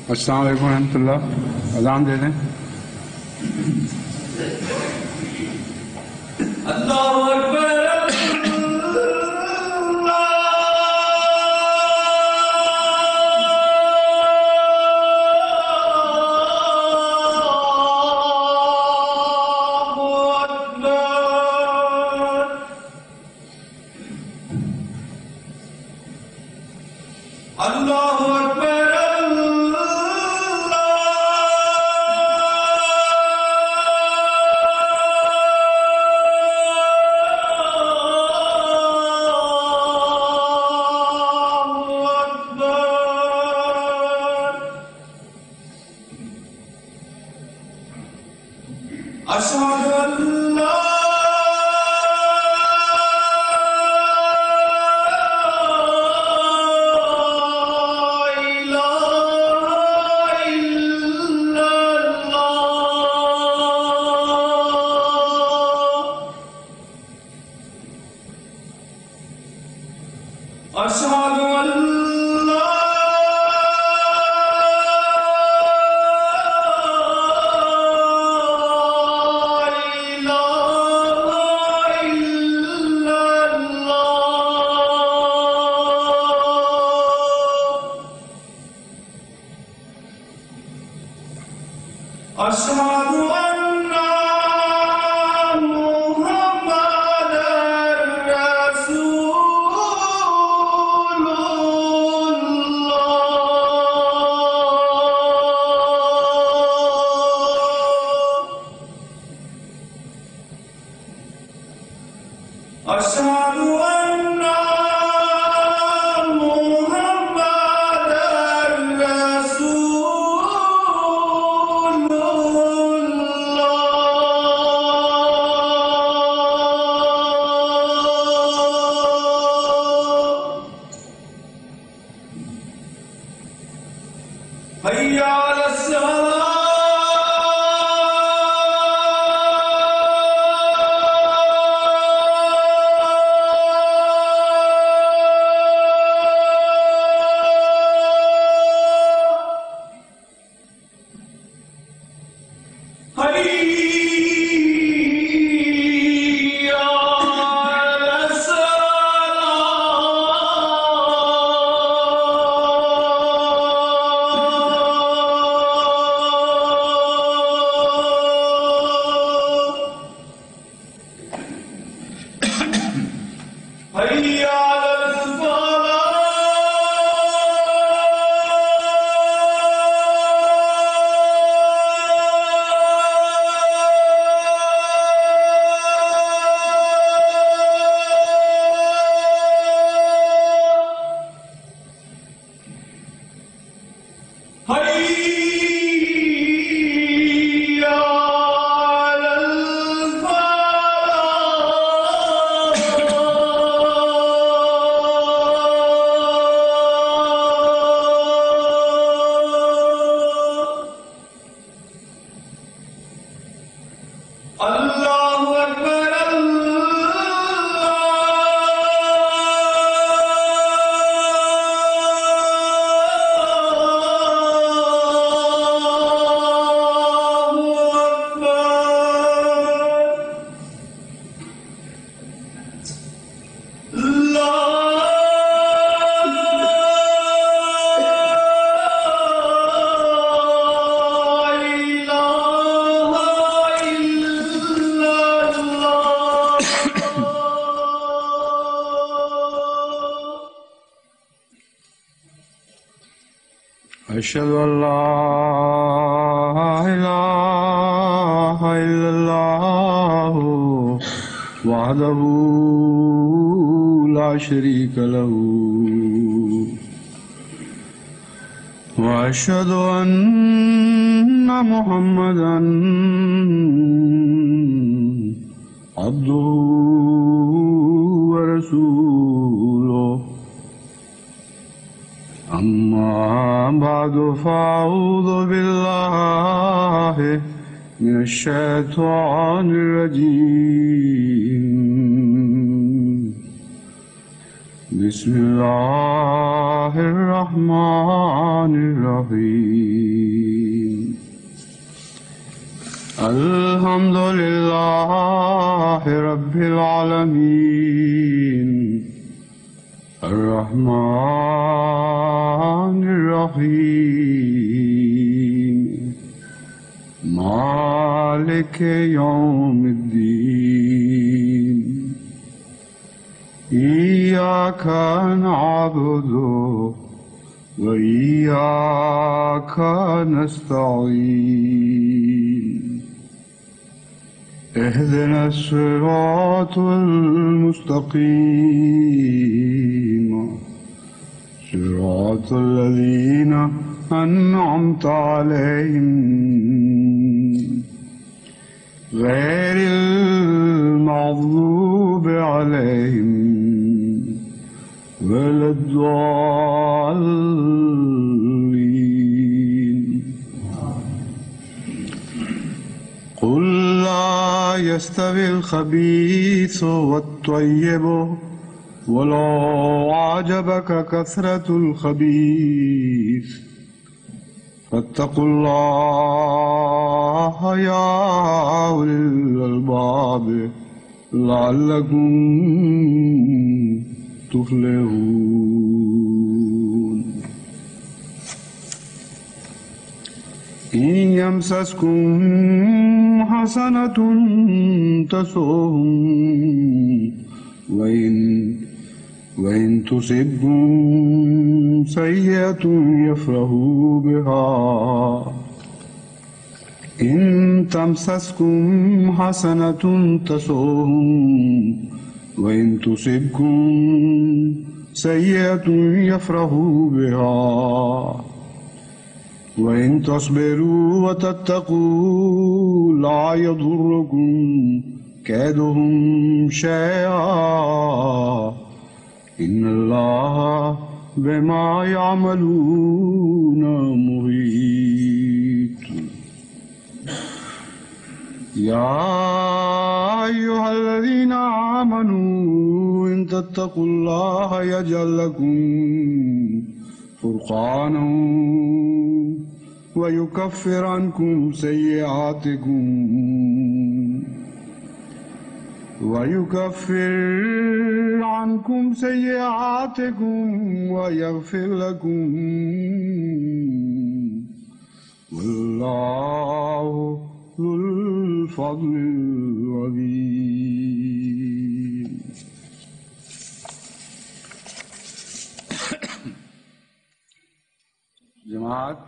अस्सलाम वालेकुम रहमतुल्लाह। अज़ान दे दें। अल्लाहु अकबर। अशहदु अल्ला इलाहा इल्लल्लाह वहदहू ला शरीक लहू व अशहदु अन्ना मुहम्मदन अब्दुहू व रसूलुहू अम्मा बादु फ़अऊज़ु बिल्लाहि من الشيطان الرجيم بسم الله الرحمن الرحيم الحمد لله رب العالمين الرحمن الرحيم مالك يوم الدين إياك نعبد وإياك نستعين اهدنا الصراط المستقيم صراط الذين أنعمت عليهم غير المغضوب عليهم ولا الضالين قل لا يستوي الخبيث والطيب ولو أعجبك كثرة الخبيث فاتقوا الله يا أولي الألباب لعلكم تفلحون إن يمسسكم حسنة تسؤهم وإن تصبهم سيئة يفرحوا بها إن تمسسكم حسنة تسؤهم وإن تصبكم سيئة يفرحوا بها وإن تصبروا وتتقوا لا يضركم كيدهم شيئا إن الله بما يعملون محيط يا أيها الذين آمنوا إن تتقوا الله يجعل لكم فرقانا ويكفر عنكم سيئاتكم ويغفر لكم والله ذو الفضل العظيم जमात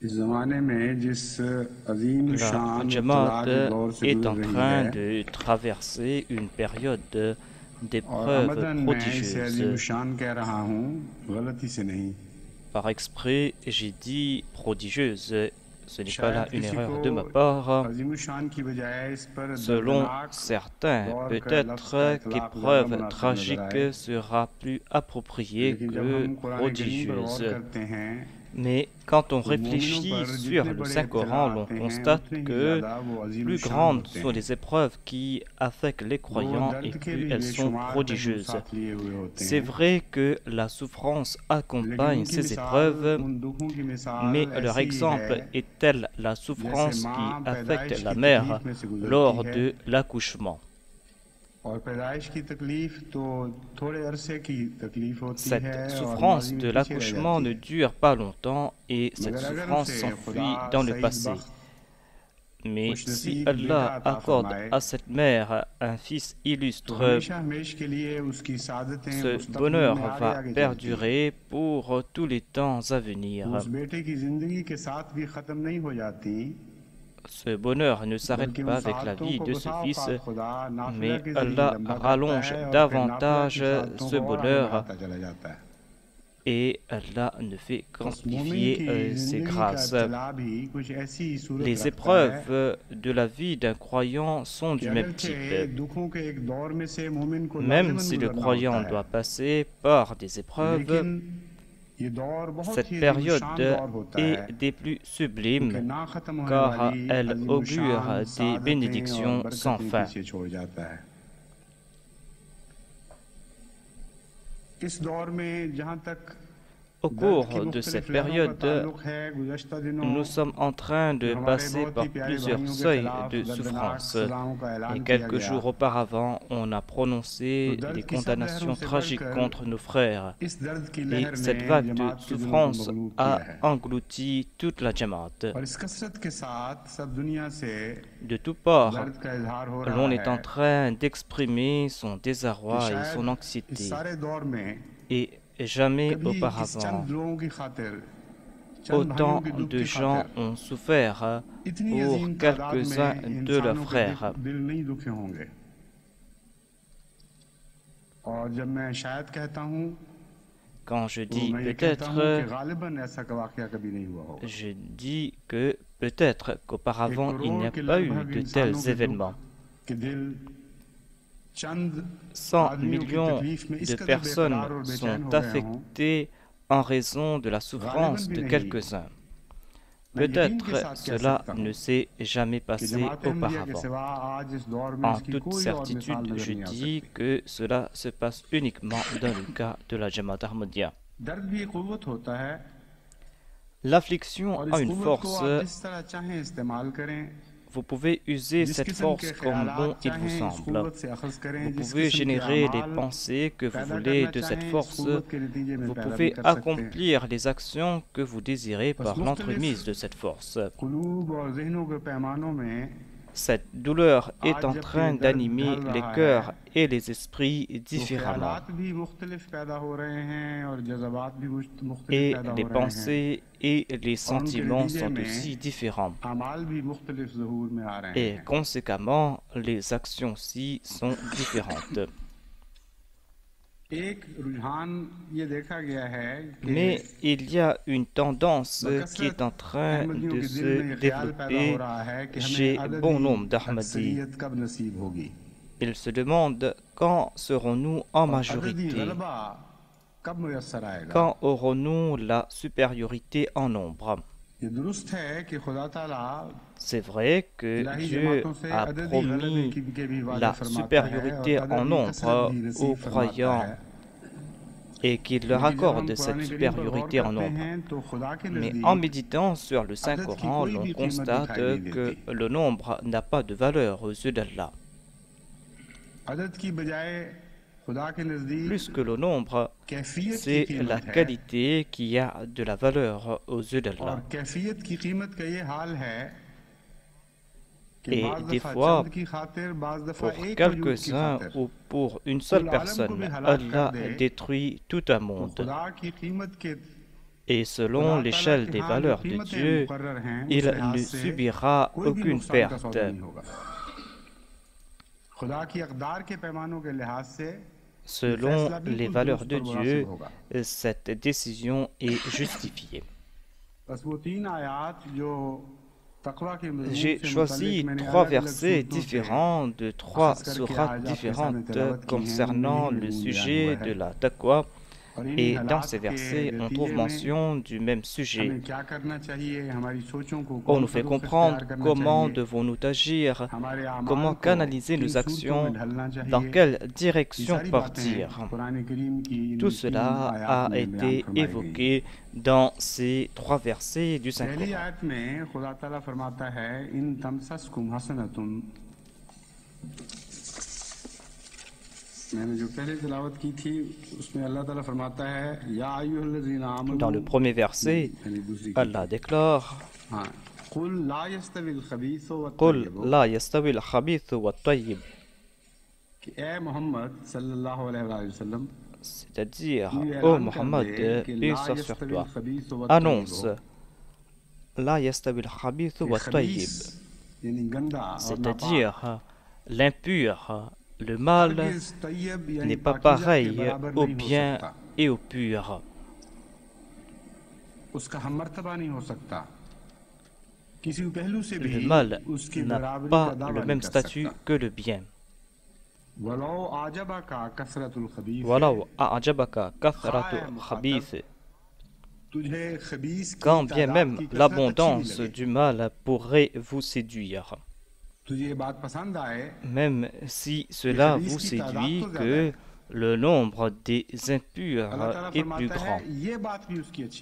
इस ज़माने में जिस अजीम La शान Jamaat के दौर से est गुजर en रही train है de traverser une période और d'épreuves अमदन मैं इसे अजीम prodigieuses. शान कह रहा हूँ गलती से नहीं Par exprès, j'ai dit prodigieuse. Ce n'est pas là शायद une किसी erreur को de ma part. अजीम शान की बजाय इस पर Selon दर्दनाक certains, दौर का लफ्ज़ का peut-être इतलाक़ ज़्यादा qu'épreuve मुनासिब नज़र tragique आए sera plus appropriée लेकिन जब que हम कुरान करीम पर गौर prodigieuse. करते हैं Mais quand on तो मोमिनों réfléchit पर sur जितने le बड़े Saint-Coran, इब्तिला l'on आते हैं constate उतने ही que ज़्यादा वो अजीम plus शान grandes होते sont हैं les épreuves qui affectent les वो croyants et दर्द के plus भी elles sont बेशुमार पहलू prodigieuses. साथ लिए हुए होते C'est हैं vrai que la souffrance लेकिन accompagne उनकी ces मिसाल épreuves, उन दुखों की मिसाल mais leur ऐसी exemple है est tel la जैसे souffrance माँ qui affecte पैदाइश la की mère तकलीफ में से गुजरती lors है de l'accouchement. और पैदाइश की तकलीफ तो थोड़े अरसे की तकलीफ होती Cette है और souffrance माजी में de पीछे रह l'accouchement जाती ne है dure pas longtemps et cette मगर अगर souffrance उसे s'enfuit खुदा dans le सईद passé. बख्त Mais खुश si नसीब बेटा Allah अता accorde फरमाए à cette mère un fils तो illustre, हमेशा हमेश के लिए उसकी सादतें ce मुस्तकबिल bonheur में आगे va आगे चलती हैं perdurer pour tous les temps à venir. उस बेटे की जिंदगी के साथ भी खत्म नहीं हो जाती Ce bonheur ne s'arrête बल्कि उन pas avec la सादतों vie को de बसा ce fils, औकात खुदा नाफिला mais के जरिए Allah लंबा करता rallonge है और फिर नाफिला davantage की सादतों ce को और आगे bonheur बढ़ाता चला जाता है et Allah ne fait बस मोमिन qu'amplifier की ses जिंदगी का grâces. इब्तिला भी कुछ ऐसी ही सूरत Les रखता है épreuves de la vie d'un croyant sont कि du même अगरचे type. दुखों के एक दौर में से मोमिन को Même लाजिमन si le गुजरना होता croyant है doit passer par des épreuves, लेकिन ये दौर बहुत Cette ही période अजीम दौर होता है est des plus क्योंकि sublimes ना खत्म होने car वाली elle augure अजीम des सादतें और bénédictions sans बरकतें fin. पीछे छोड़ जाता है। इस दौर में जहाँ तक Au cours de cette période, nous sommes en train de passer par plusieurs seuils de souffrance. Et quelques jours auparavant, on a prononcé des condamnations tragiques contre nos frères. Et cette vague de souffrance a englouti toute la Jamaat. De tous bords, l'on est en train d'exprimer son désarroi et son anxiété. Et jamais auparavant, autant de gens ont souffert pour quelques-uns de leurs frères. Quand je dis peut-être, je dis que peut-être qu'auparavant il n'y a pas eu de tels événements. 100 millions de personnes sont affectées en raison de la souffrance de quelques-uns. Peut-être cela ne s'est jamais passé auparavant. En toute certitude, je dis que cela se passe uniquement dans le cas de la Jamaat Ahmadiyya. L'affliction a une force. Vous pouvez user cette force comme bon il vous semble. Vous pouvez générer les pensées que vous voulez de cette force. Vous pouvez accomplir les actions que vous désirez par l'entremise de cette force. Cette douleur est en train d'animer les cœurs et les esprits différemment. Et les pensées et les sentiments sont aussi différents. Et conséquemment, les actions aussi sont différentes. Mais il y a une tendance qui est en train de se développer chez bon nombre d'Ahmadis. Ils se demandent quand serons-nous en majorité, quand aurons-nous la supériorité en nombre. C'est vrai que Dieu a promis la supériorité en nombre aux croyants et qu'il leur accorde cette supériorité en nombre. Mais en méditant sur le Saint-Coran, l'on constate que le nombre n'a pas de valeur aux yeux d'Allah. Plus que le nombre, c'est la qualité qui a de la valeur aux yeux d'Allah. Et des fois, pour quelques-uns ou pour une seule personne, Allah détruit tout un monde. Et selon l'échelle des valeurs de Dieu, il ne subira aucune perte. Selon les valeurs de Dieu, cette décision est justifiée. J'ai choisi 3 versets différents de 3 sourates différentes concernant le sujet de la taqwa. Et dans ces versets, on trouve mention du même sujet. On nous fait comprendre comment devons-nous agir, comment canaliser nos actions, dans quelle direction partir. Tout cela a été évoqué dans ces 3 versets du Saint-Coran. Dans le premier verset, Allah déclare قُلْ لَا يَسْتَوِي الْخَبِيثُ وَالطَّيِّبُ. C'est-à-dire, ô Mohammed, paix soit sur toi, annonce لَا يَسْتَوِي الْخَبِيثُ وَالطَّيِّبُ. C'est-à-dire, l'impur, le mal n'est pas pareil au bien et au pur. Le mal n'a pas le même statut que le bien. وَلَوْ أَعْجَبَكَ كَثْرَةُ الْخَبِيثِ quand bien même l'abondance du mal pourrait vous séduire. Même si cela vous séduit que le nombre des impurs est plus grand.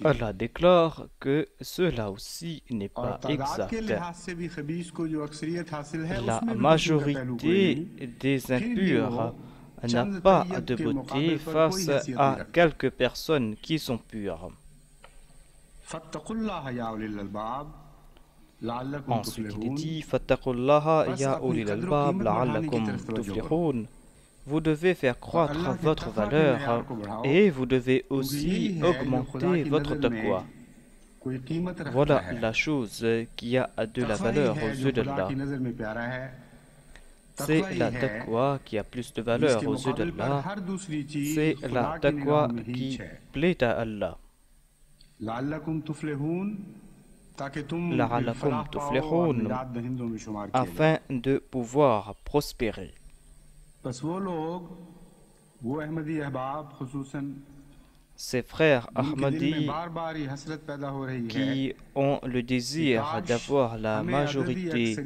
Allah déclare que cela aussi n'est pas exact. La majorité des impurs n'a pas de beauté face à quelques personnes qui sont pures. Ensuite, il est dit Fattaqullaha ya ulil albab la'allakum tuflihun. Vous devez faire croître votre valeur et vous devez aussi augmenter votre taqwa. Voilà la chose qui a de la valeur aux yeux d'Allah. C'est la taqwa qui a plus de valeur aux yeux d'Allah. C'est la taqwa qui plaît à Allah. La'allakum tuflihun, afin de pouvoir prospérer. Ces frères Ahmadis qui ont le désir d'avoir la majorité,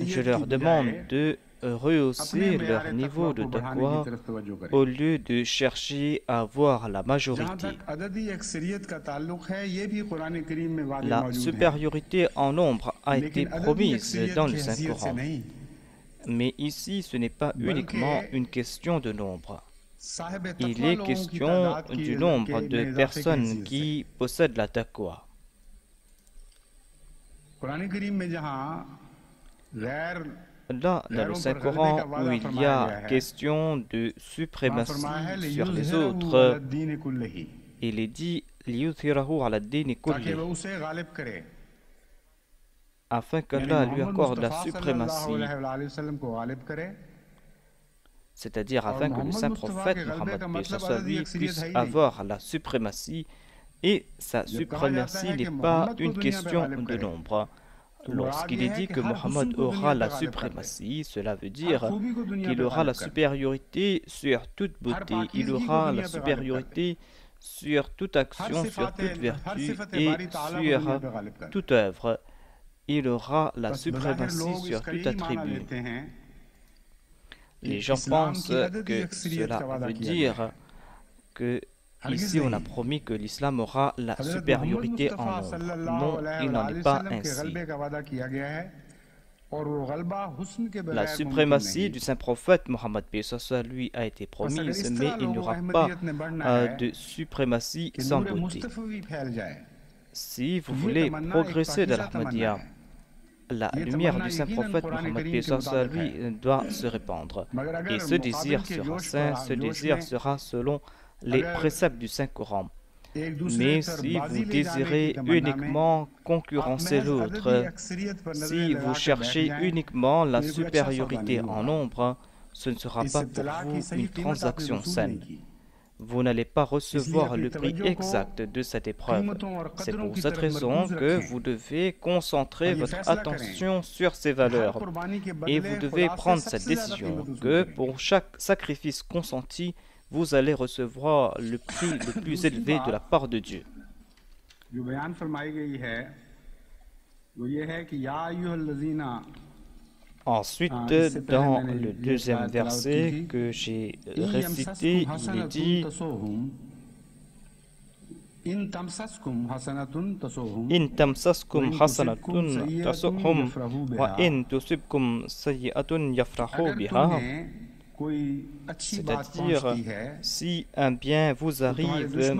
je leur demande de rehausser leur niveau de taqwa au lieu de chercher à avoir la majorité. La supériorité en nombre a été promise dans le Saint-Coran. Mais ici, ce n'est pas uniquement une question de nombre. Il est question du nombre de personnes qui possèdent la taqwa. Là, dans le Saint-Coran, où il y a question de suprématie sur les autres, il est dit liyuthirahu ala ad-din kulli, afin qu'Allah lui accorde la suprématie, c'est-à-dire afin que le saint prophète Mohammed puisse avoir la suprématie, et sa suprématie n'est pas une question de nombre. Lorsqu'il est dit que Mohammed aura la suprématie, cela veut dire qu'il aura la supériorité sur toute beauté, il aura la supériorité sur toute action, sur toute vertu et sur toute œuvre. Il aura la suprématie sur tout attribut. Les gens pensent que cela veut dire que ici, on a promis que l'islam aura la supériorité en nombre. Non, il n'en est pas ainsi. La suprématie du saint prophète Mohammed lui a été promise, mais il n'y aura pas de suprématie sans beauté. Si vous voulez progresser dans l'Ahmadiyya, la lumière du saint prophète Mohammed lui doit se répandre. Et ce désir sera saint, ce désir sera selon les préceptes du Saint-Coran. Mais si vous désirez uniquement concurrencer l'autre, si vous cherchez uniquement la supériorité en nombre, ce ne sera pas pour vous une transaction saine. Vous n'allez pas recevoir le prix exact de cette épreuve. C'est pour cette raison que vous devez concentrer votre attention sur ces valeurs. Et vous devez prendre cette décision que pour chaque sacrifice consenti, vous allez recevoir le prix le plus élevé de la part de Dieu. Ensuite, dans le deuxième verset que j'ai récité, il est dit In tamsaskum hasanatun tasuhum wa in tusibkum sayyi'atun yafrahu biha. C'est-à-dire, si un bien vous arrive,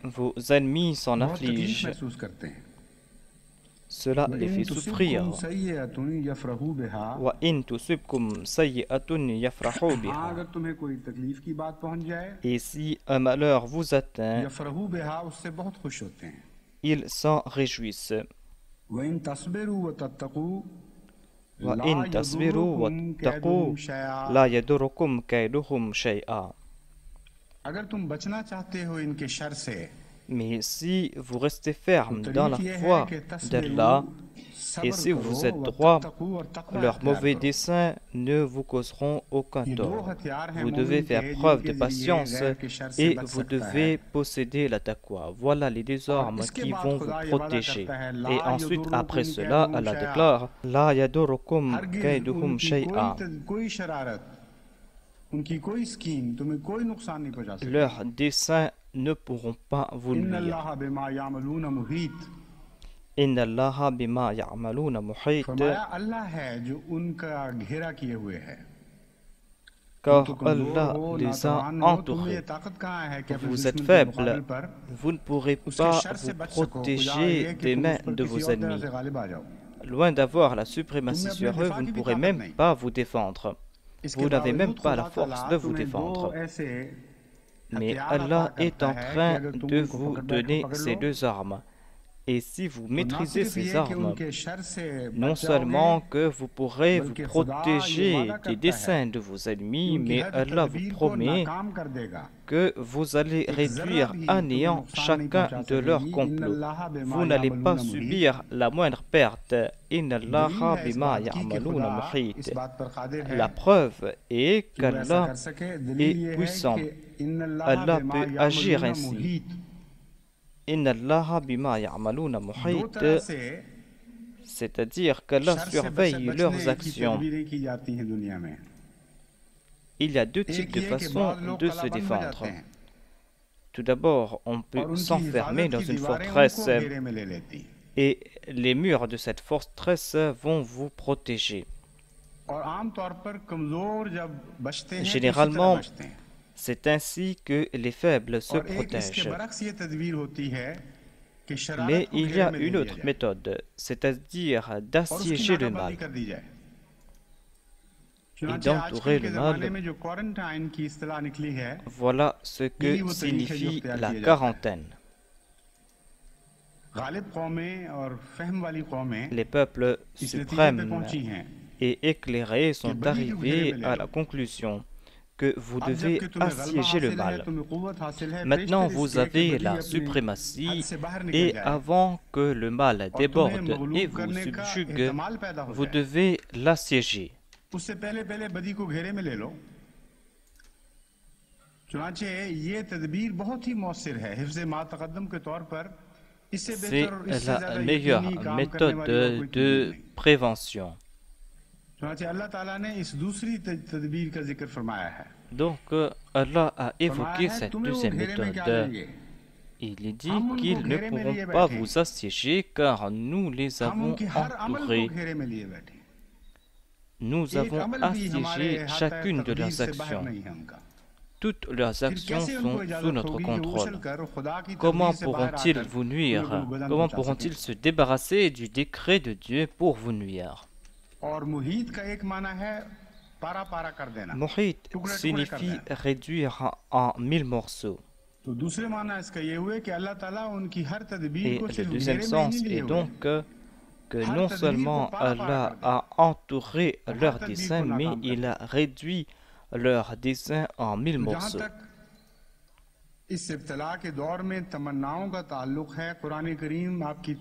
vos ennemis s'en affligent. Cela les fait souffrir. Et si un malheur vous atteint, ils s'en réjouissent. Mais si vous restez ferme dans la foi d'Allah et si vous êtes droit, leurs mauvais desseins ne vous causeront aucun tort. Vous devez faire preuve de patience et vous devez posséder la taqwa. Voilà les deux armes qui vont vous protéger. Et ensuite, après cela, Allah déclare La yadurukum kaiduhum shay'a. Leurs desseins ne pourront pas vous nuire. Inna Allaha bima ya'maluna muhit. Car Allah les a entourés. Vous êtes faibles, vous ne pourrez pas vous protéger des mains de vos ennemis. Loin d'avoir la suprématie sur eux, vous ne pourrez même pas vous défendre. Vous n'avez même pas la force de vous défendre. Mais Allah est en train de vous donner ces deux armes. Et si vous maîtrisez ces armes, non seulement que vous pourrez vous protéger des desseins de vos ennemis, mais Allah vous promet que vous allez réduire à néant chacun de leurs complots. Vous n'allez pas subir la moindre perte. Inna Allaha bima ya'maluna muhit. La preuve est qu'Allah est puissant. Allah peut agir ainsi. Inna Allaha bima ya'maluna muhit, c'est-à-dire qu'Allah surveille leurs actions. Il y a deux types de façons de se défendre. Tout d'abord, on peut s'enfermer dans une forteresse et les murs de cette forteresse vont vous protéger. Généralement, c'est ainsi que les faibles se protègent. Mais il y a une autre méthode, c'est-à-dire d'assiéger le mal et d'entourer le mal. Voilà ce que signifie la quarantaine. Les peuples suprêmes et éclairés sont arrivés à la conclusion que vous devez assiéger le mal. Maintenant, vous avez la suprématie et avant que le mal déborde et vous subjugue, vous devez l'assiéger. C'est la meilleure méthode de prévention. Donc, Allah a évoqué cette deuxième méthode. Il est dit qu'ils ne pourront pas vous assiéger car nous les avons entourés. Nous avons assiégé chacune de leurs actions. Toutes leurs actions sont sous notre contrôle. Comment pourront-ils vous nuire? Comment pourront-ils se débarrasser du décret de Dieu pour vous nuire? Muhit signifie réduire en 1000 morceaux. Et le deuxième sens est donc que non seulement Allah a entouré leurs desseins, mais il a réduit leurs desseins en 1000 morceaux.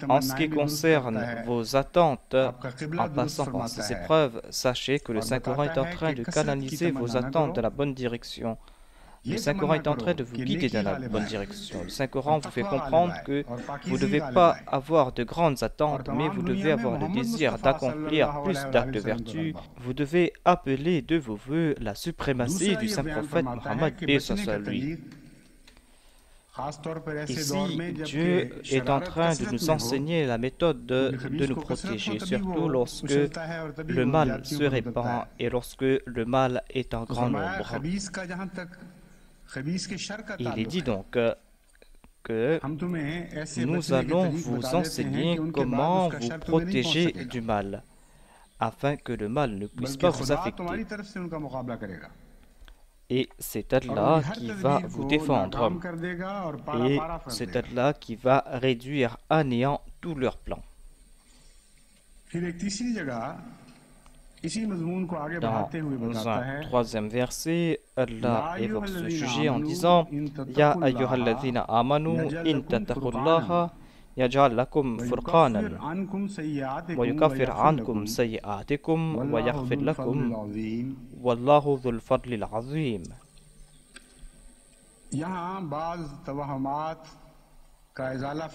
En ce qui concerne vos attentes, en passant par ces épreuves, sachez que le Saint-Coran est en train de canaliser vos attentes dans la bonne direction. Le Saint-Coran est en train de vous guider dans la bonne direction. Le Saint-Coran vous fait comprendre que vous ne devez pas avoir de grandes attentes, mais vous devez avoir le désir d'accomplir plus d'actes de vertu. Vous devez appeler de vos voeux la suprématie du Saint-Prophète Mohammed, paix soit lui. Ici, Dieu est en train de nous enseigner la méthode de nous protéger, surtout lorsque le mal se répand et lorsque le mal est en grand nombre. Il est dit donc que nous allons vous enseigner comment vous protéger du mal, afin que le mal ne puisse pas vous affecter. Et c'est Allah qui va vous défendre. Et c'est Allah qui va réduire à néant tous leurs plans. Dans un troisième verset, Allah évoque ce sujet en disant Ya ayyuhalladhina amanu in tattaqullaha yaj'al lakum furqanan wa yukaffir ankum sayyi'atikum wa yaghfir lakum wallahu dhul fadlil azim.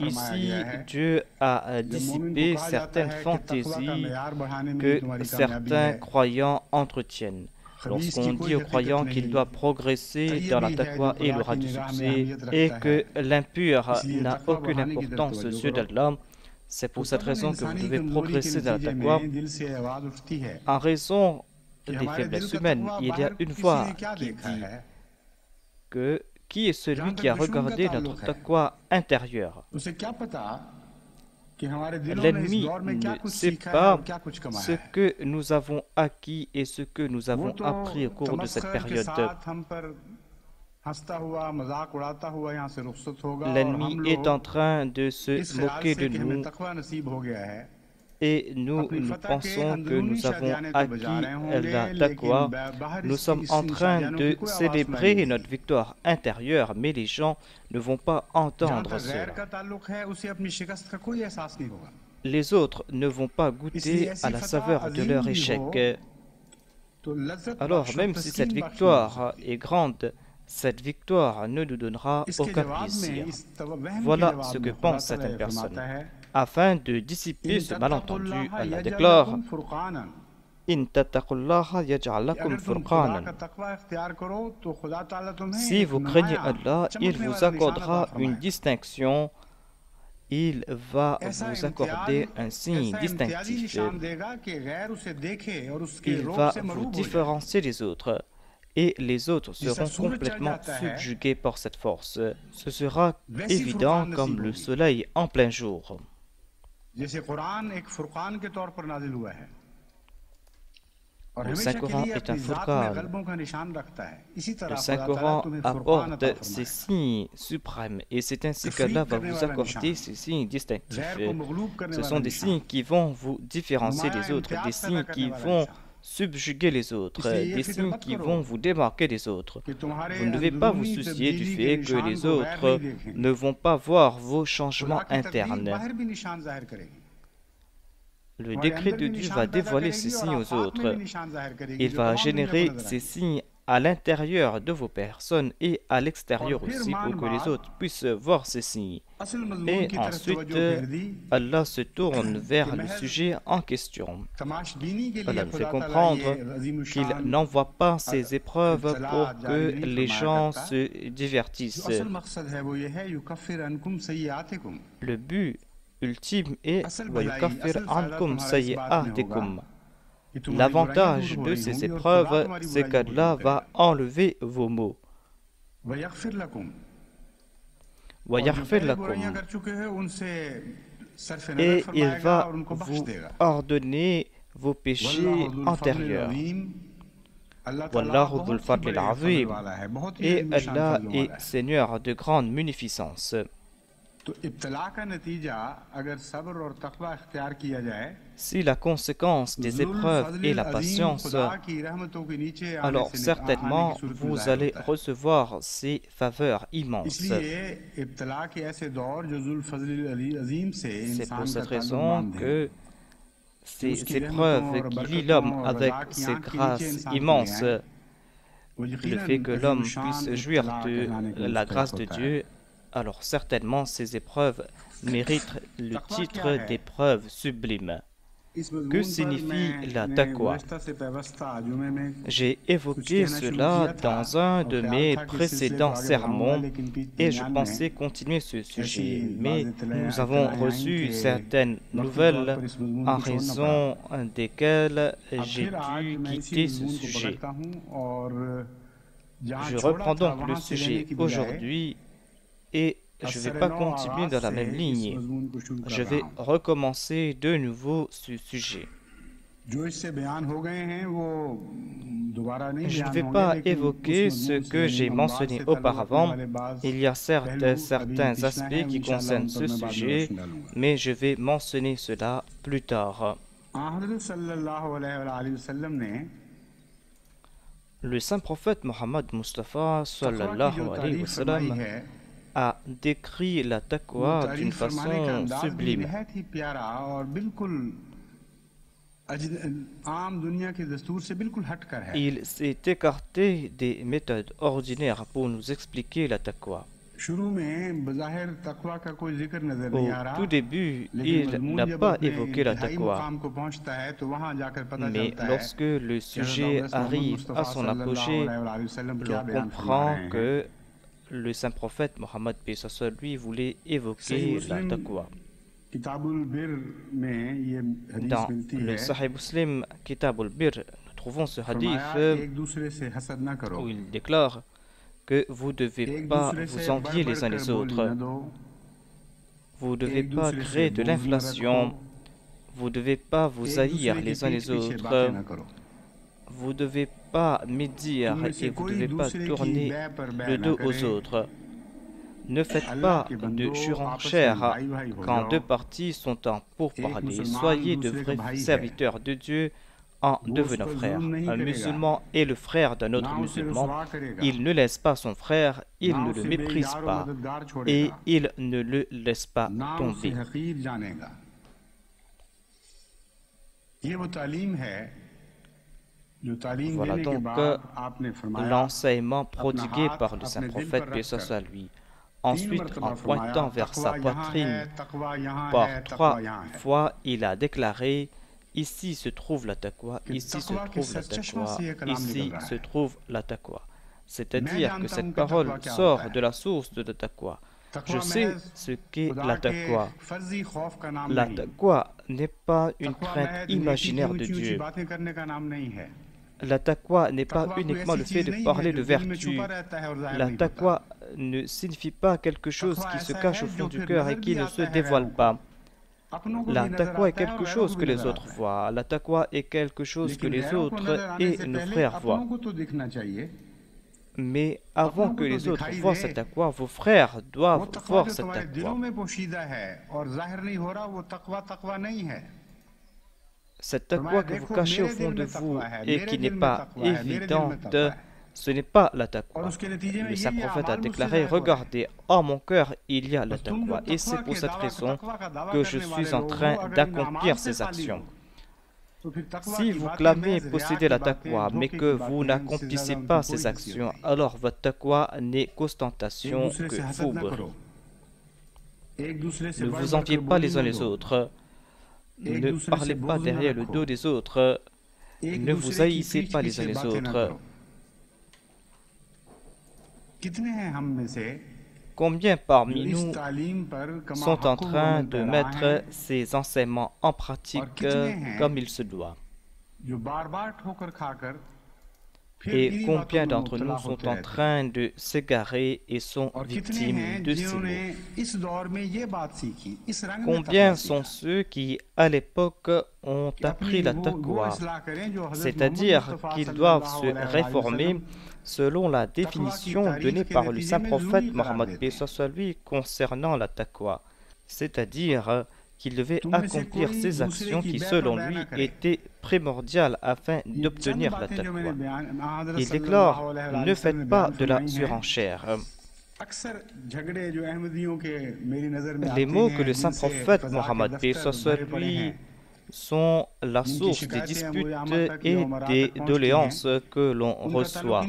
Ici, Dieu a dissipé certaines fantaisies que certains croyants entretiennent. Lorsqu'on dit aux croyants qu'il doit progresser dans la taqwa et il aura du succès et que l'impur n'a aucune importance aux yeux d'Allah, c'est pour cette raison que vous devez progresser dans la taqwa. En raison des faiblesses humaines, il y a une voix qui dit que qui est celui qui a regardé notre taqwa intérieure? L'ennemi ne sait pas ce que nous avons acquis et ce que nous avons appris au cours de cette période. L'ennemi est en train de se moquer de nous et nous pensons que nous avons acquis la taqwa. Nous sommes en train de célébrer notre victoire intérieure, mais les gens ne vont pas entendre cela. Les autres ne vont pas goûter à la saveur de leur échec. Alors, même si cette victoire est grande, cette victoire ne nous donnera aucun plaisir. Voilà ce que pensent certaines personnes. Afin de dissiper ce malentendu, Allah déclare In tattaqullaha yaj'al lakum furqanan. Si vous craignez Allah, il vous accordera une distinction. Il va vous accorder un signe distinctif. Il va vous différencier des autres. Et les autres seront complètement subjugués par cette force. Ce sera évident comme le soleil en plein jour. Le Saint-Coran est un Furqan. Le Saint-Coran apporte ces signes suprêmes et c'est ainsi qu'Allah va vous accorder ces signes distinctifs. Ce sont des signes qui vont vous différencier des autres, des signes qui vont subjuguer les autres, des signes qui vont vous démarquer des autres. Vous ne devez pas vous soucier du fait que les autres ne vont pas voir vos changements internes. Le décret de Dieu va dévoiler ces signes aux autres. Il va générer ces signes à l'intérieur de vos personnes et à l'extérieur aussi pour que les autres puissent voir ces signes. Et ensuite, Allah se tourne vers le sujet en question. Allah nous fait comprendre qu'il n'envoie pas ces épreuves pour que les gens se divertissent. Le but ultime est l'avantage de ces épreuves, c'est qu'Allah va enlever vos maux. Et il va vous pardonner vos péchés antérieurs. Wallahu dhul fadlil azim. Et Allah est Seigneur de grande munificence. Si la conséquence des épreuves est la patience, alors certainement vous allez recevoir ces faveurs immenses. C'est pour cette raison que ces épreuves qui lient l'homme avec ces grâces immenses, le fait que l'homme puisse jouir de la grâce de Dieu, alors certainement ces épreuves méritent le titre d'épreuve sublime. Que signifie la taqwa? J'ai évoqué cela dans un de mes précédents sermons et je pensais continuer ce sujet, mais nous avons reçu certaines nouvelles en raison desquelles j'ai dû quitter ce sujet. Je reprends donc le sujet aujourd'hui et je ne vais pas continuer dans la même ligne. Je vais recommencer de nouveau ce sujet. Je ne vais pas évoquer ce que j'ai mentionné auparavant. Il y a certes certains aspects qui concernent ce sujet, mais je vais mentionner cela plus Le saint prophète Mohammed Mustafa sallallahu alayhi wa sallam a décrit la taqwa d'une façon sublime. Il s'est écarté des méthodes ordinaires pour nous expliquer la taqwa. Au tout début, il n'a pas évoqué la taqwa. Mais lorsque le sujet arrive à son apogée, l'on comprend que le saint prophète Mohammed lui voulait évoquer la taqwa. Dans le Sahih Muslim, Kitab al-Bir, nous trouvons ce hadith où il déclare que vous ne devez pas vous envier les uns les autres, vous ne devez pas créer de l'inflation, vous ne devez pas vous haïr les uns les autres, vous ne devez pas médire et vous ne devez pas tourner le dos aux autres. Ne faites pas de surenchère quand deux parties sont en pourparlers. Soyez de vrais serviteurs de Dieu en devenant frères. Un musulman est le frère d'un autre musulman. Il ne laisse pas son frère, il ne le méprise pas et il ne le laisse pas tomber. Voilà donc l'enseignement prodigué par le saint prophète, paix soit lui. Ensuite, en pointant vers sa poitrine par 3 fois, il a déclaré: ici se trouve la taqwa, ici se trouve la taqwa, ici se trouve la taqwa. C'est-à-dire que cette parole sort de la source de la taqwa. Je sais ce qu'est la taqwa. La taqwa n'est pas une crainte imaginaire de Dieu. La taqwa n'est pas uniquement le fait de parler de vertu. La taqwa ne signifie pas quelque chose qui se cache au fond du cœur et qui ne se dévoile pas. La taqwa est quelque chose que les autres voient. La taqwa est quelque chose que les autres et nos frères voient. Mais avant que les autres voient cette taqwa, vos frères doivent voir cette taqwa. Cette taqwa que vous cachez au fond de vous et qui n'est pas évidente, ce n'est pas la taqwa. Le saint prophète a déclaré: regardez, en mon cœur il y a la taqwa, et c'est pour cette raison que je suis en train d'accomplir ces actions. Si vous clamez posséder la taqwa, mais que vous n'accomplissez pas ces actions, alors votre taqwa n'est qu'ostentation, que fourberie. Ne vous enviez pas les uns les autres. Ne parlez pas derrière le dos des autres. Ne vous haïssez pas les uns les autres. Combien parmi nous sont en train de mettre ces enseignements en pratique comme il se doit? Et combien d'entre nous sont en train de s'égarer et sont victimes de ces mots? Combien sont ceux qui, à l'époque, ont appris la taqwa, c'est-à-dire qu'ils doivent se réformer selon la définition donnée par le saint prophète Mohammed lui concernant la taqwa, c'est-à-dire qu'il devait accomplir ces actions qui, selon lui, étaient primordiales afin d'obtenir la taqwa. Il déclare: ne faites pas de la surenchère. Les mots que le saint prophète Mohammed lui sont la source des disputes et des doléances que l'on reçoit.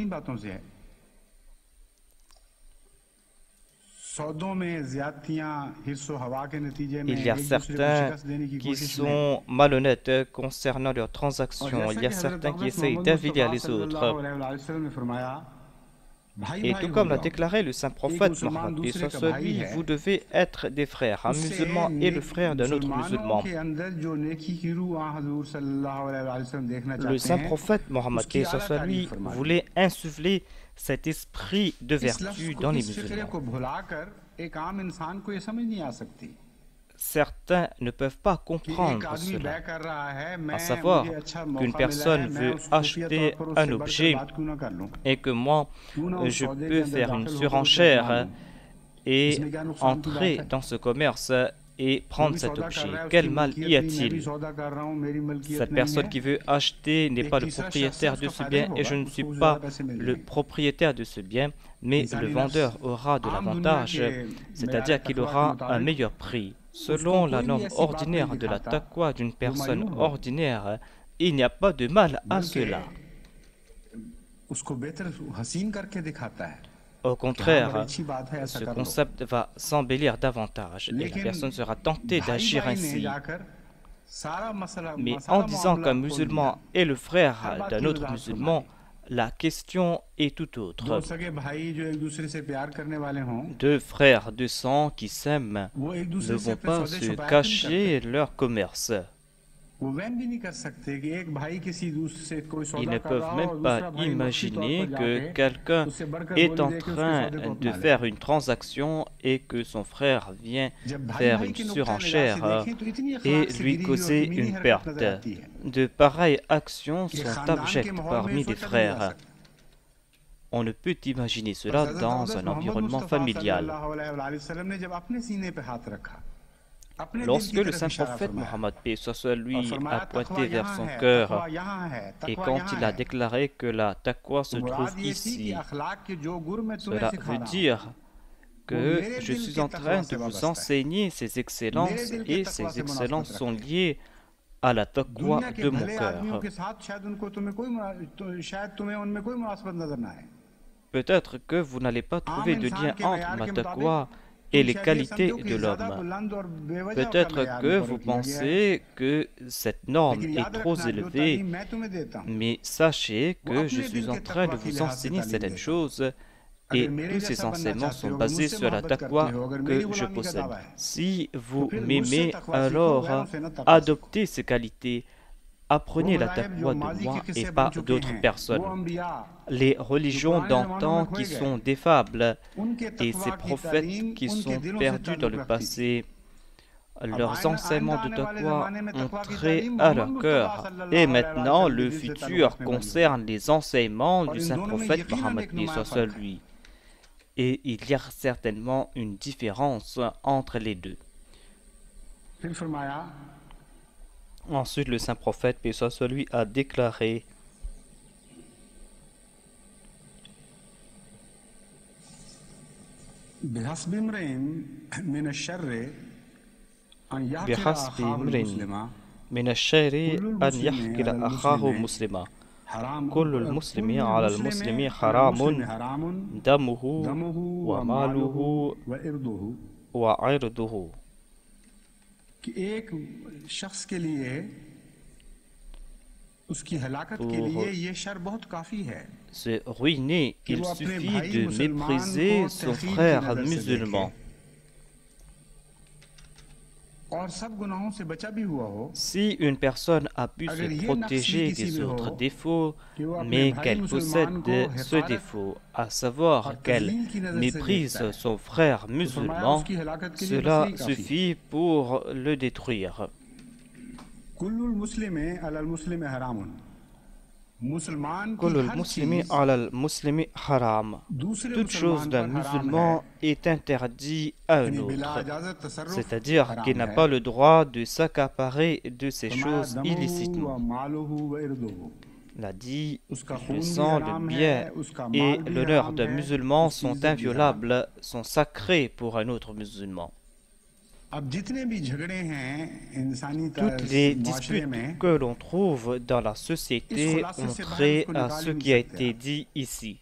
Il y a certains qui sont malhonnêtes concernant leurs transactions. Il y a certains qui essayent d'avilir les autres. Et tout comme l'a déclaré le saint prophète Mohammed, vous devez être des frères. Un musulman est le frère d'un autre musulman. Le saint prophète Mohammed lui voulait insuffler cet esprit de vertu dans les musulmans. Certains ne peuvent pas comprendre cela, à savoir qu'une personne veut acheter un objet et que moi, je peux faire une surenchère et entrer dans ce commerce et prendre cet objet. Quel mal y a-t-il? Cette personne qui veut acheter n'est pas le propriétaire de ce bien et je ne suis pas le propriétaire de ce bien, mais le vendeur aura de l'avantage, c'est-à-dire qu'il aura un meilleur prix. Selon la norme ordinaire de la taqwa d'une personne ordinaire, il n'y a pas de mal à cela. Au contraire, ce concept va s'embellir davantage et la personne sera tentée d'agir ainsi. Mais en disant qu'un musulman est le frère d'un autre musulman, la question est tout autre. Deux frères de sang qui s'aiment ne vont pas se cacher leur commerce. Ils ne peuvent même pas imaginer que quelqu'un est en train de faire une transaction et que son frère vient faire une surenchère et lui causer une perte. De pareilles actions sont abjectes parmi les frères. On ne peut imaginer cela dans un environnement familial. Lorsque le saint prophète Mohammed paix soit sur lui a pointé vers son cœur et quand il a déclaré que la taqwa se trouve ici, cela veut dire que je suis en train de vous enseigner ces excellences et ces excellences sont liées à la taqwa de mon cœur. Peut-être que vous n'allez pas trouver de lien entre ma taqwa et les qualités de l'homme. Peut-être que vous pensez que cette norme est trop élevée, mais sachez que je suis en train de vous enseigner certaines choses et tous ces enseignements sont basés sur la taqwa que je possède. Si vous m'aimez, alors adoptez ces qualités. Apprenez la taqwa de moi et pas d'autres personnes. Les religions d'antan qui sont des fables et ces prophètes qui sont perdus dans le passé, leurs enseignements de taqwa ont trait à leur cœur. Et maintenant, le futur concerne les enseignements du saint prophète Mohammed soit lui. Et il y a certainement une différence entre les deux. Ensuite, le saint prophète, paix soit sur lui, a déclaré بحسب امرئ من الشر أن يحقر أخاه مسلما كل المسلم على المسلم حرام دمه وماله وعرضه. Pour se ruiner, il suffit de mépriser son frère musulman. Si une personne a pu se protéger des autres défauts, mais qu'elle possède ce défaut, à savoir qu'elle méprise son frère musulman, cela suffit pour le détruire. Toute chose d'un musulman est interdit à un autre, c'est-à-dire qu'il n'a pas le droit de s'accaparer de ces choses illicitement. L'a dit, le sang, le bien et l'honneur d'un musulman sont inviolables, sont sacrés pour un autre musulman. Toutes les disputes que l'on trouve dans la société ont trait à ce qui a été dit ici.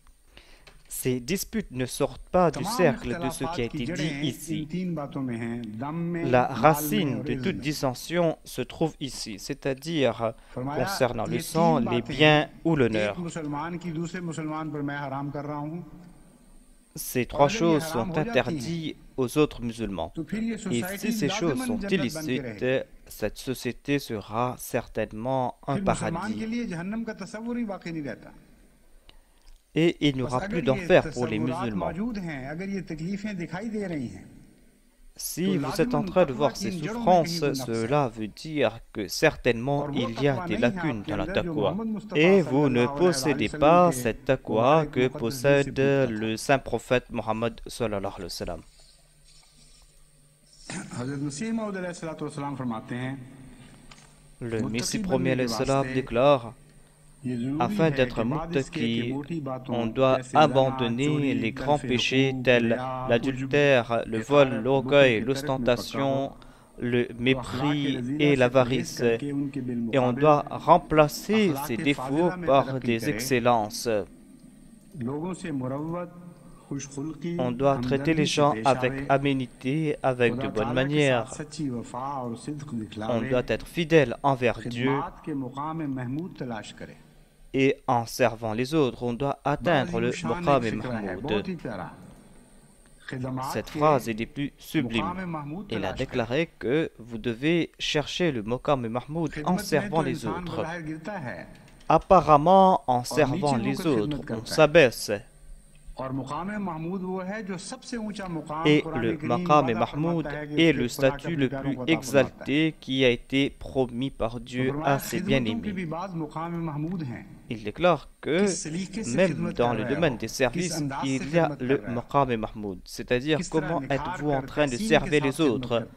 Ces disputes ne sortent pas du cercle de ce qui a été dit ici. La racine de toute dissension se trouve ici, c'est-à-dire concernant le sang, les biens ou l'honneur. Ces trois choses sont interdites aux autres musulmans. Et si ces choses sont illicites, cette société sera certainement un paradis. Et il n'y aura plus d'enfer pour les musulmans. Si vous êtes en train de voir ces souffrances, cela veut dire que certainement il y a des lacunes dans la taqwa. Et vous ne possédez pas cette taqwa que possède le saint prophète Mohammed sallallahu alayhi wa sallam. Le Messie premier alayhi salam déclare: afin d'être muttaqi, on doit abandonner les grands péchés tels l'adultère, le vol, l'orgueil, l'ostentation, le mépris et l'avarice, et on doit remplacer ces défauts par des excellences. On doit traiter les gens avec aménité, avec de bonnes manières. On doit être fidèle envers Dieu. Et en servant les autres, on doit atteindre le Maqam Mahmoud. Cette phrase est des plus sublimes. Il a déclaré que vous devez chercher le Maqam Mahmoud en servant les autres. Apparemment, en servant les autres, on s'abaisse. Et le Maqam Mahmoud est le statut le plus exalté qui a été promis par Dieu à ses bien-aimés. Il déclare que même dans le domaine des services, il y a le Maqam Mahmoud, c'est-à-dire comment êtes-vous en train de servir les autres,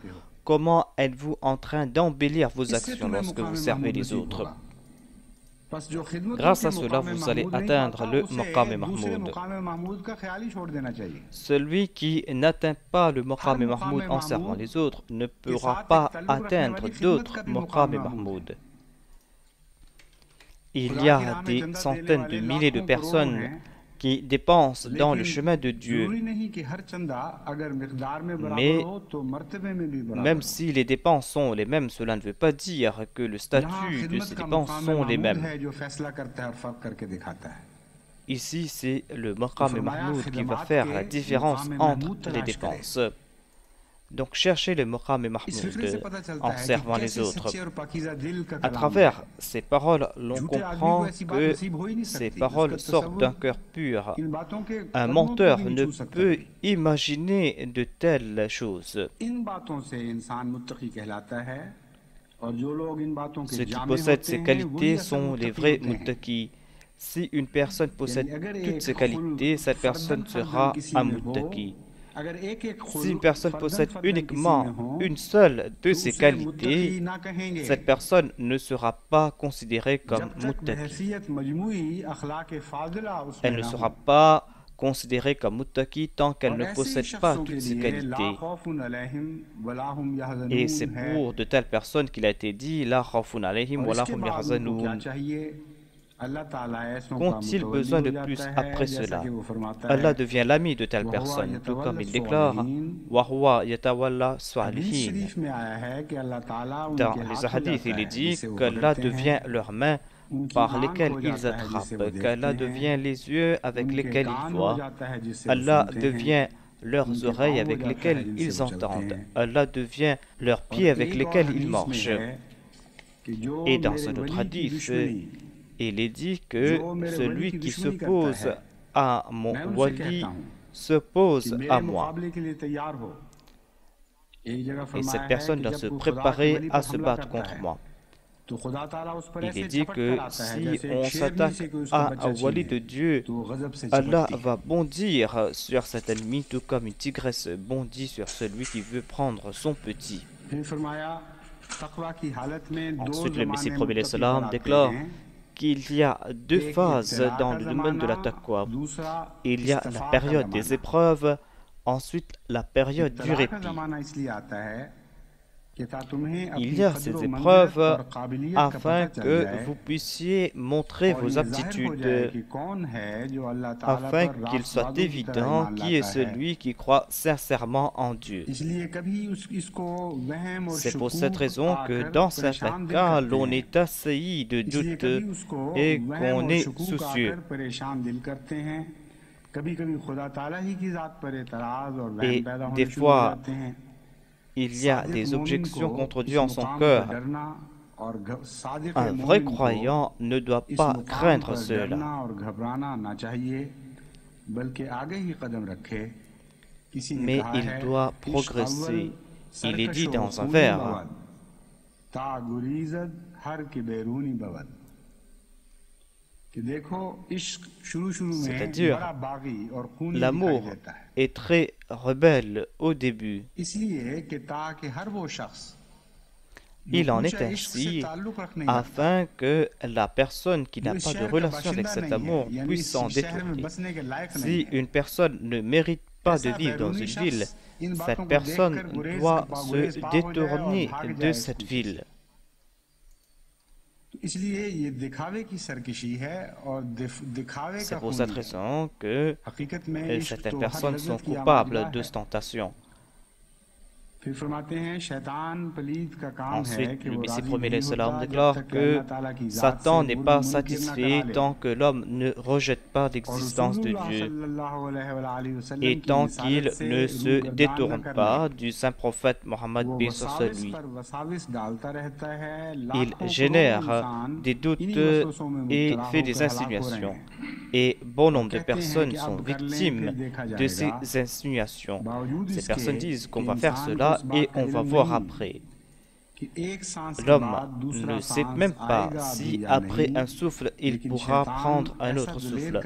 comment êtes-vous en train d'embellir vos actions lorsque vous servez les autres. Grâce à cela, vous allez atteindre le Maqam Mahmoud. Celui qui n'atteint pas le Maqam Mahmoud en servant les autres ne pourra pas atteindre d'autres Maqam Mahmoud. Il y a des centaines de milliers de personnes qui dépensent dans le chemin de Dieu. Mais même si les dépenses sont les mêmes, cela ne veut pas dire que le statut de ces dépenses sont les mêmes. Ici, c'est le Maqam Mahmoud qui va faire la différence entre les dépenses. Donc, cherchez le Maqam Mahmoud en servant les autres. À travers ces paroles, l'on comprend que ces paroles sortent d'un cœur pur. Un menteur ne peut imaginer de telles choses. Ceux qui possèdent ces qualités sont les vrais muttaqis. Si une personne possède toutes ces qualités, cette personne sera un muttaqi. Si une personne possède uniquement une seule de ces qualités, cette personne ne sera pas considérée comme muttaqi. Elle ne sera pas considérée comme muttaqi tant qu'elle ne possède pas toutes ces qualités. Et c'est pour de telles personnes qu'il a été dit: La khawfun alayhim wa la hum yahzanun. Qu'ont-ils besoin de plus après cela? Allah devient l'ami de telles personnes, tout comme il déclare: Wa huwa yatawalla salihin. Dans les hadiths, il est dit qu'Allah devient leurs mains par lesquelles ils attrapent, qu'Allah devient les yeux avec lesquels ils voient, Allah devient leurs oreilles avec lesquelles ils entendent, Allah devient leurs pieds avec lesquels ils marchent. Et dans un autre hadith, il est dit que celui qui s'oppose à mon wali s'oppose à moi. Et cette personne doit se préparer à se battre contre moi. Il est dit que si on s'attaque à un wali de Dieu, Allah va bondir sur cet ennemi, tout comme une tigresse bondit sur celui qui veut prendre son petit. Ensuite, le Messie premier salam déclare qu'il y a deux phases dans le domaine de la taqwa. Il y a la période des épreuves, ensuite la période du répit. Il y a ces épreuves afin que vous puissiez montrer vos aptitudes, afin qu'il soit évident qui est celui qui croit sincèrement en Dieu. C'est pour cette raison que dans certains cas, l'on est assailli de doutes et qu'on est soucieux. Et des fois, il y a des objections contre Dieu en son cœur. Un vrai croyant ne doit pas craindre cela. Mais il doit progresser. Il est dit dans un vers: C'est-à-dire, l'amour est très rebelle au début. Il en est ainsi afin que la personne qui n'a pas de relation avec cet amour puisse s'en détourner. Si une personne ne mérite pas de vivre dans une ville, cette personne doit se détourner de cette ville. C'est pour cette raison que certaines personnes sont coupables d'ostentation. Ensuite, le Messie premier salam déclare que Satan n'est pas satisfait tant que l'homme ne rejette pas l'existence de Dieu et tant qu'il ne se détourne pas du saint prophète Mohammed B. sur lui. Il génère des doutes et fait des insinuations. Et bon nombre de personnes sont victimes de ces insinuations. Ces personnes disent qu'on va faire cela et on va voir après. L'homme ne sait même pas si après un souffle il pourra prendre un autre souffle.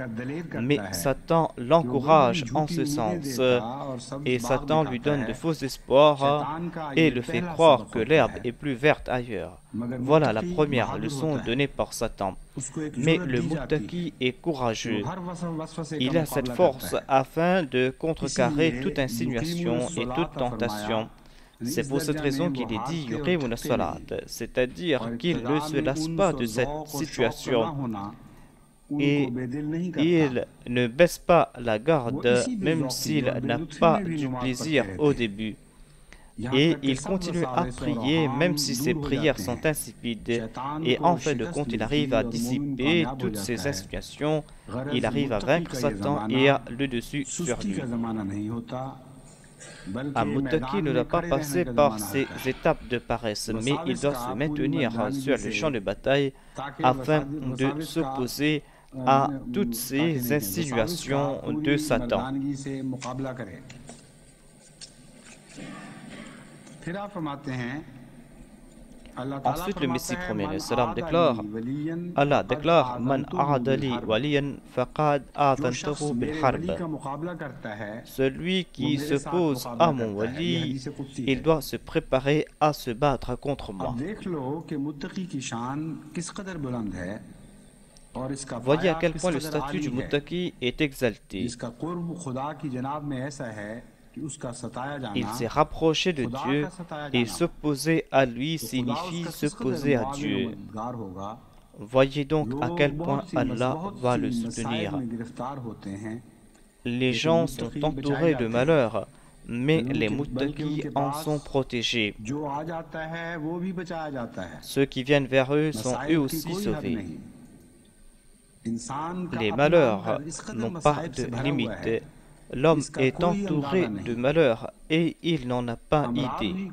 Mais Satan l'encourage en ce sens et Satan lui donne de faux espoirs et le fait croire que l'herbe est plus verte ailleurs. Voilà la première leçon donnée par Satan. Mais le Muttaqi est courageux. Il a cette force afin de contrecarrer toute insinuation et toute tentation. C'est pour cette raison qu'il est dit yuqimuna salat, c'est-à-dire qu'il ne se lasse pas de cette situation et il ne baisse pas la garde même s'il n'a pas du plaisir au début. Et il continue à prier même si ses prières sont insipides. Et en fin de compte, il arrive à dissiper toutes ces insinuations, il arrive à vaincre Satan et à le dessus sur lui. Un Muttaqi ne doit pas passer par ces étapes de paresse, mais il doit se maintenir sur le champ de bataille afin de s'opposer à toutes ces insinuations de Satan. Ensuite, le Messie premier salam déclare, Allah déclare Man a'adali waliyan faqad a'tantahu bil harb. Celui qui s'oppose à mon wali, il doit se préparer à se battre contre moi. Voyez à quel point le statut du Muttaqi est exalté. Il s'est rapproché de Dieu et s'opposer à lui signifie s'opposer à Dieu. Voyez donc à quel point Allah va le soutenir. Les gens sont entourés de malheur, mais les Muttaqi en sont protégés. Ceux qui viennent vers eux sont eux aussi sauvés. Les malheurs n'ont pas de limite. L'homme est entouré de malheurs et il n'en a pas idée.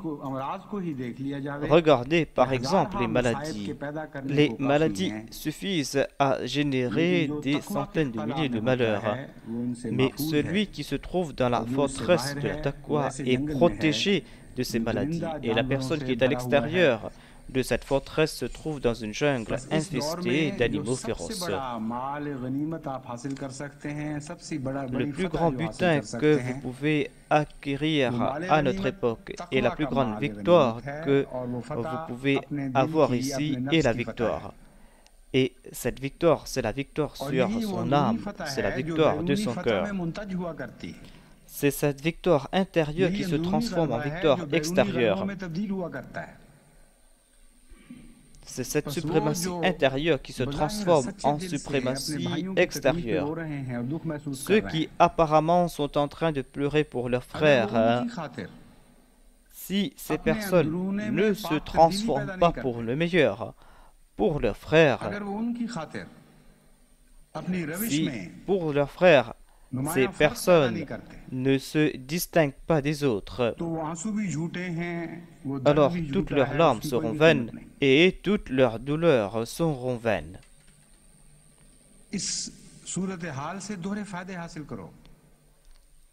Regardez par exemple les maladies. Les maladies suffisent à générer des centaines de milliers de malheurs. Mais celui qui se trouve dans la forteresse de la taqwa est protégé de ces maladies. Et la personne qui est à l'extérieur de cette forteresse se trouve dans une jungle infestée d'animaux féroces. Le plus grand butin que vous pouvez acquérir à notre époque et la plus grande victoire que vous pouvez avoir ici est la victoire. Et cette victoire, c'est la victoire sur son âme, c'est la victoire de son cœur. C'est cette victoire intérieure qui se transforme en victoire extérieure. C'est cette suprématie intérieure qui se transforme en suprématie extérieure. Ceux qui apparemment sont en train de pleurer pour leurs frères, si ces personnes ne se transforment pas pour le meilleur, pour leurs frères, si pour leurs frères, ces personnes ne se distinguent pas des autres, alors toutes leurs larmes seront vaines et toutes leurs douleurs seront vaines.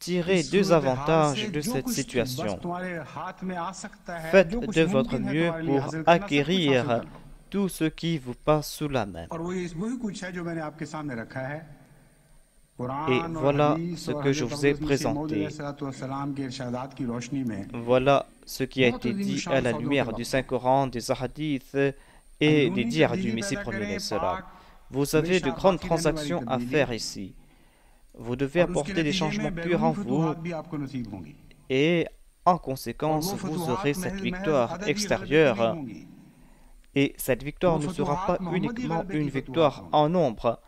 Tirez deux avantages de cette situation. Faites de votre mieux pour acquérir tout ce qui vous passe sous la main. Et voilà ce que je vous ai présenté. Voilà ce qui a été dit à la lumière du Saint-Coran, des hadiths et des dires du Messie premier. Vous avez de grandes transactions à faire ici. Vous devez apporter des changements purs en vous et en conséquence, vous aurez cette victoire extérieure. Et cette victoire ne sera pas uniquement une victoire en nombre.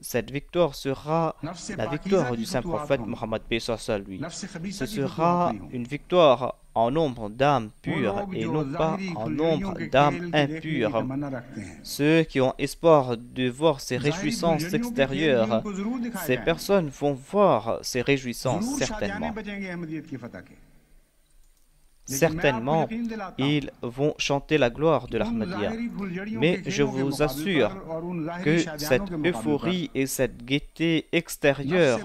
Cette victoire sera la victoire du Saint-Prophète Mohammed Peace lui. Ce sera une victoire en nombre d'âmes pures et non pas en nombre d'âmes impures. Ceux qui ont espoir de voir ces réjouissances extérieures, ces personnes vont voir ces réjouissances certainement. Certainement, ils vont chanter la gloire de l'Ahmadiyya. Mais je vous assure que cette euphorie et cette gaieté extérieure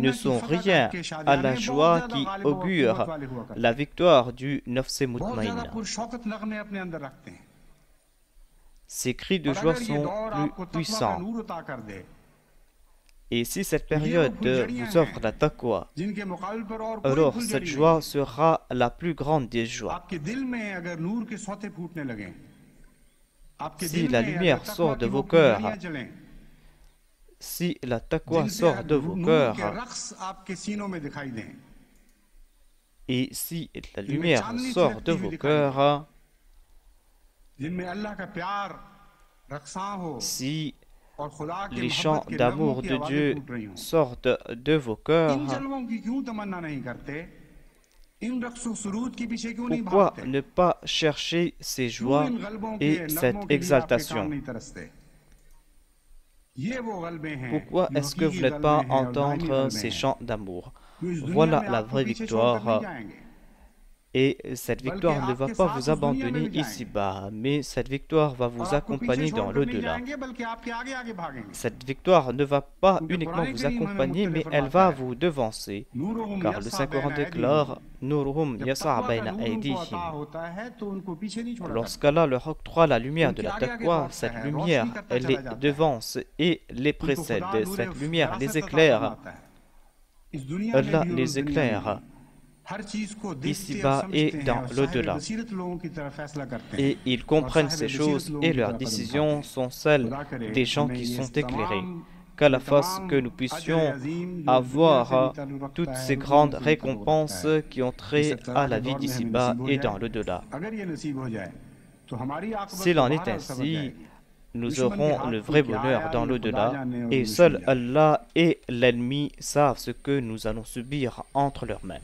ne sont rien à la joie qui augure la victoire du Nafs-e Mutmaïna. Ces cris de joie sont plus puissants. Et si cette période vous offre la taqwa, alors cette joie sera la plus grande des joies. Si la lumière sort de vos cœurs, si la taqwa sort de vos cœurs, et si la lumière sort de vos cœurs, si les chants d'amour de Dieu sortent de vos cœurs, pourquoi ne pas chercher ces joies et cette exaltation? Pourquoi est-ce que vous n'êtes pas à entendre ces chants d'amour? Voilà la vraie victoire. Et cette victoire ne va pas vous abandonner ici-bas, mais cette victoire va vous accompagner dans l'au-delà. Cette victoire ne va pas uniquement vous accompagner, mais elle va vous devancer. Car le Saint-Coran déclare « Nuruhum yasa' bayna aydihim » Lorsqu'Allah leur octroie la lumière de la taqwa, cette lumière les devance et les précède. Cette lumière les éclaire. Allah les éclaire ici-bas et dans l'au-delà. Et ils comprennent ces choses et leurs décisions sont celles des gens qui sont éclairés. Qu'Allah fasse que nous puissions avoir toutes ces grandes récompenses qui ont trait à la vie d'ici-bas et dans l'au-delà. S'il en est ainsi, nous aurons le vrai bonheur dans l'au-delà et seul Allah et l'ennemi savent ce que nous allons subir entre leurs mains.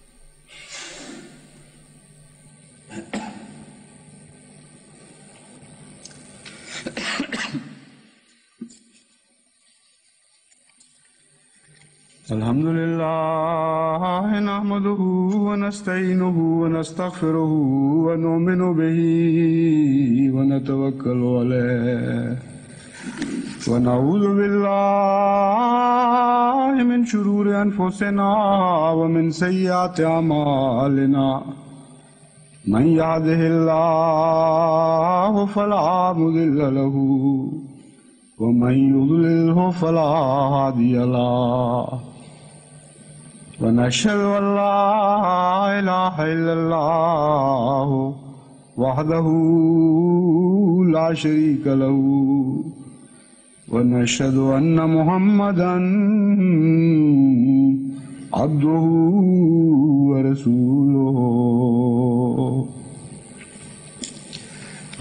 Alhamdulillah nahmaduhu wa nasta'inuhu wa nastaghfiruhu wa nu'minu bihi wa natawakkalu alayhi wa na'udhu billahi min shururi anfusina wa min sayyiati a'malina man yahdihillahu fala mudilla lahu wa man yudlilhu fala hadiya lahu ونشهد أن لا إله إلا الله وحده لا شريك له ونشهد أن محمدا عبده ورسوله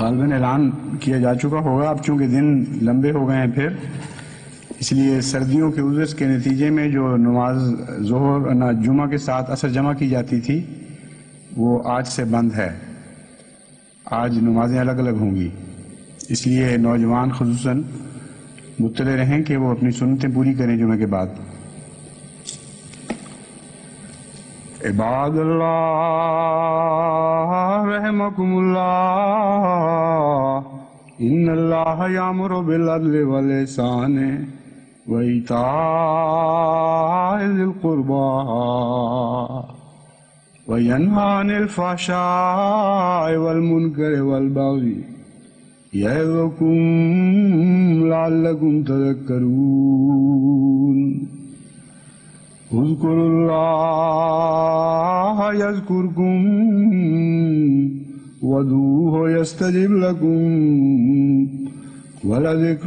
غالباً اعلان किया जा चुका होगा अब चूंकि दिन लंबे हो गए हैं फिर इसलिए सर्दियों के उज़र के नतीजे में जो नमाज ज़ोहर जुमा के साथ असर जमा की जाती थी वो आज से बंद है। आज नमाजें अलग अलग होंगी, इसलिए नौजवान ख़ुसूसन मुत्तले रहें कि वो अपनी सुन्नतें पूरी करें जुमे के बाद। इबादल्लाह रहमकुमुल्लाह इन्नल्लाह यामुरु बिल अदलि वल इहसानि وإيتاء ذي القربى وينهى عن الفحشاء والمنكر والبغي यअज़कुम लअल्लकुम तज़क्करून उज़्कुरुल्लाह यज़्कुरकुम वदूहु यस्तजिब लकुम वलज़िक्र